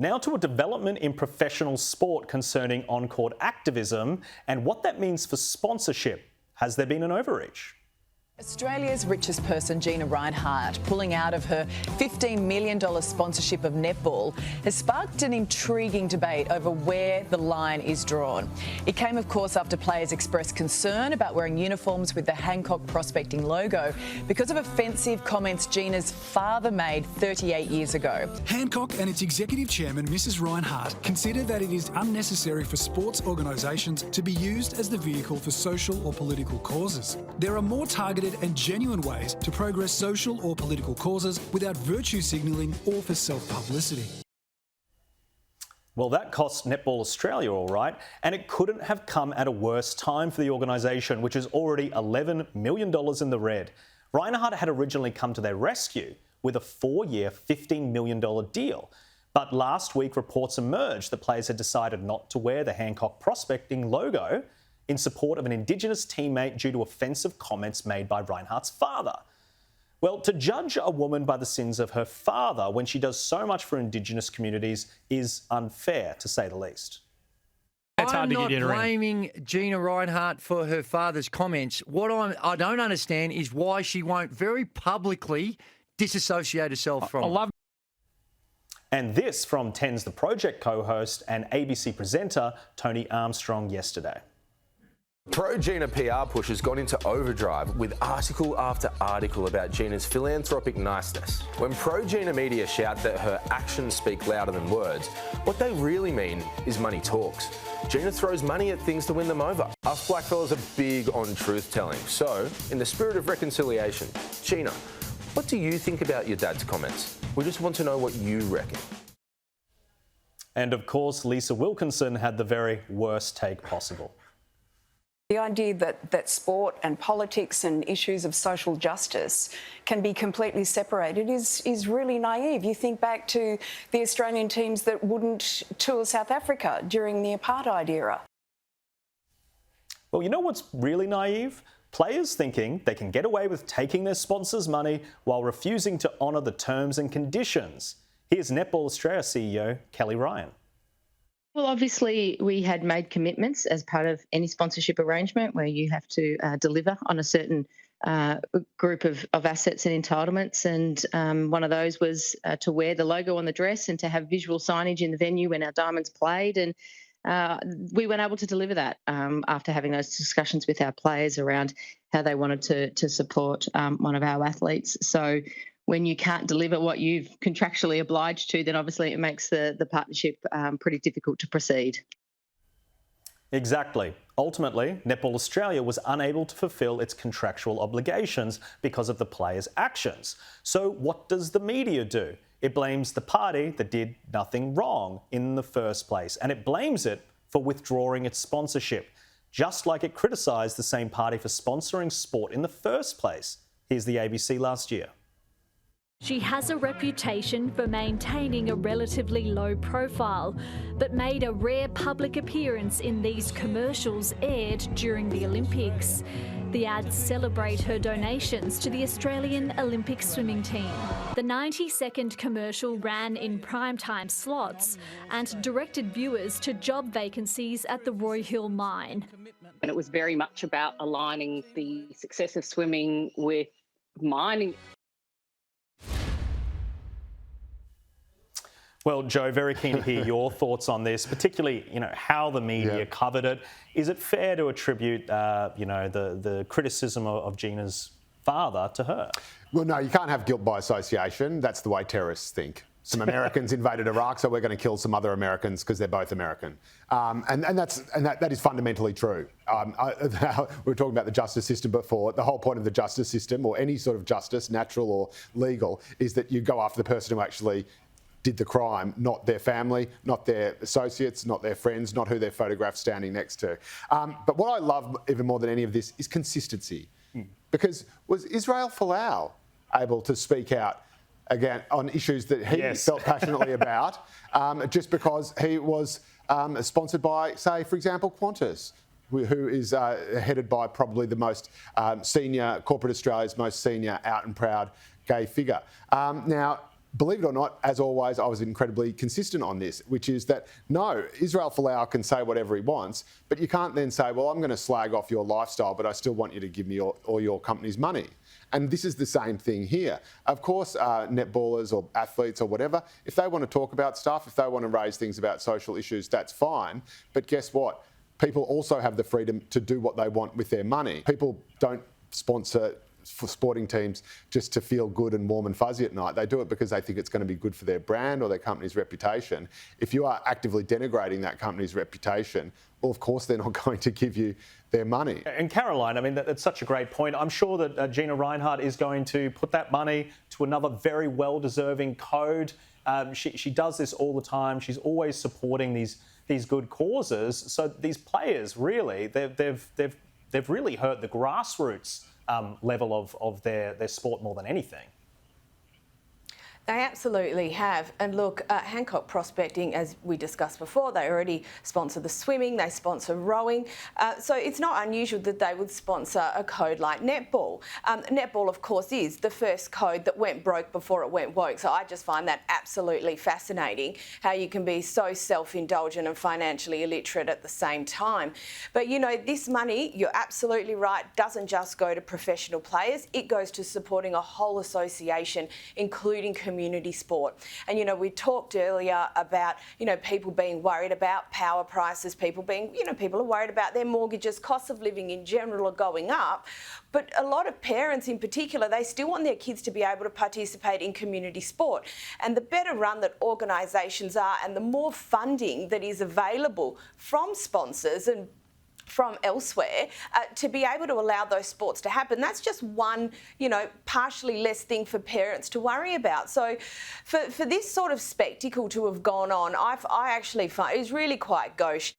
Now to a development in professional sport concerning on-court activism and what that means for sponsorship. Has there been an overreach? Australia's richest person, Gina Rinehart, pulling out of her $15 million sponsorship of netball has sparked an intriguing debate over where the line is drawn. It came, of course, after players expressed concern about wearing uniforms with the Hancock Prospecting logo because of offensive comments Gina's father made 38 years ago. Hancock and its executive chairman, Ms Rinehart, consider that it is unnecessary for sports organisations to be used as the vehicle for social or political causes. There are more targeted and genuine ways to progress social or political causes without virtue signalling or for self-publicity. Well, that cost Netball Australia all right, and it couldn't have come at a worse time for the organisation, which is already $11 million in the red. Rinehart had originally come to their rescue with a 4-year, $15 million deal. But last week, reports emerged that players had decided not to wear the Hancock Prospecting logo in support of an Indigenous teammate due to offensive comments made by Rinehart's father. Well, to judge a woman by the sins of her father when she does so much for Indigenous communities is unfair, to say the least. I'm not blaming Gina Rinehart for her father's comments. What I don't understand is why she won't very publicly disassociate herself from. And this from 10's The Project co-host and ABC presenter Tony Armstrong yesterday. Pro-Gina PR push has gone into overdrive with article after article about Gina's philanthropic niceness. When pro-Gina media shout that her actions speak louder than words, what they really mean is money talks. Gina throws money at things to win them over. Us blackfellas are big on truth-telling. So, in the spirit of reconciliation, Gina, what do you think about your dad's comments? We just want to know what you reckon. And of course, Lisa Wilkinson had the very worst take possible. The idea that sport and politics and issues of social justice can be completely separated is really naive. You think back to the Australian teams that wouldn't tour South Africa during the apartheid era. Well, you know what's really naive? Players thinking they can get away with taking their sponsors' money while refusing to honour the terms and conditions. Here's Netball Australia CEO Kelly Ryan. Well, obviously, we had made commitments as part of any sponsorship arrangement where you have to deliver on a certain group of assets and entitlements. And one of those was to wear the logo on the dress and to have visual signage in the venue when our Diamonds played. And we weren't able to deliver that after having those discussions with our players around how they wanted to support one of our athletes. So when you can't deliver what you've contractually obliged to, then obviously it makes the partnership pretty difficult to proceed. Exactly. Ultimately, Netball Australia was unable to fulfil its contractual obligations because of the players' actions. So what does the media do? It blames the party that did nothing wrong in the first place, and it blames it for withdrawing its sponsorship, just like it criticised the same party for sponsoring sport in the first place. Here's the ABC last year. She has a reputation for maintaining a relatively low profile, but made a rare public appearance in these commercials aired during the Olympics. The ads celebrate her donations to the Australian Olympic swimming team. The 90-second commercial ran in primetime slots and directed viewers to job vacancies at the Roy Hill mine. And it was very much about aligning the success of swimming with mining. Well, Joe, very keen to hear your thoughts on this, particularly, how the media covered it. Is it fair to attribute, the criticism of Gina's father to her? Well, no, you can't have guilt by association. That's the way terrorists think. Some Americans invaded Iraq, so we're going to kill some other Americans because they're both American. And that is fundamentally true. We were talking about the justice system before. The whole point of the justice system, or any sort of justice, natural or legal, is that you go after the person who actually did the crime, not their family, not their associates, not their friends, not who they're photographed standing next to. But what I love even more than any of this is consistency. Because was Israel Folau able to speak out again on issues that he felt passionately about just because he was sponsored by, say, for example, Qantas, who is headed by probably the most senior, corporate Australia's most senior, out and proud gay figure. Now, believe it or not, as always, I was incredibly consistent on this, which is that, no, Israel Folau can say whatever he wants, but you can't then say, well, I'm going to slag off your lifestyle, but I still want you to give me all your company's money. And this is the same thing here. Of course, netballers or athletes or whatever, if they want to talk about stuff, if they want to raise things about social issues, that's fine. But guess what? People also have the freedom to do what they want with their money. People don't sponsor for sporting teams just to feel good and warm and fuzzy at night. They do it because they think it's going to be good for their brand or their company's reputation. If you are actively denigrating that company's reputation, well, of course they're not going to give you their money. And Caroline, I mean, that's such a great point. I'm sure that Gina Rinehart is going to put that money to another very well-deserving code. She does this all the time. She's always supporting these good causes. So these players, really, they've really hurt the grassroots level of their sport more than anything. They absolutely have. And look, Hancock Prospecting, as we discussed before, they already sponsor the swimming, they sponsor rowing. So it's not unusual that they would sponsor a code like netball. Netball, of course, is the first code that went broke before it went woke. So I just find that absolutely fascinating, how you can be so self-indulgent and financially illiterate at the same time. But, you know, this money, you're absolutely right, doesn't just go to professional players. It goes to supporting a whole association, including community sport. And, you know, we talked earlier about, you know, people being worried about power prices, people are worried about their mortgages, costs of living in general are going up. But a lot of parents in particular, they still want their kids to be able to participate in community sport. And the better run that organisations are and the more funding that is available from sponsors and from elsewhere to be able to allow those sports to happen. That's just one, you know, partially less thing for parents to worry about. So for this sort of spectacle to have gone on, I actually find it was really quite gauche.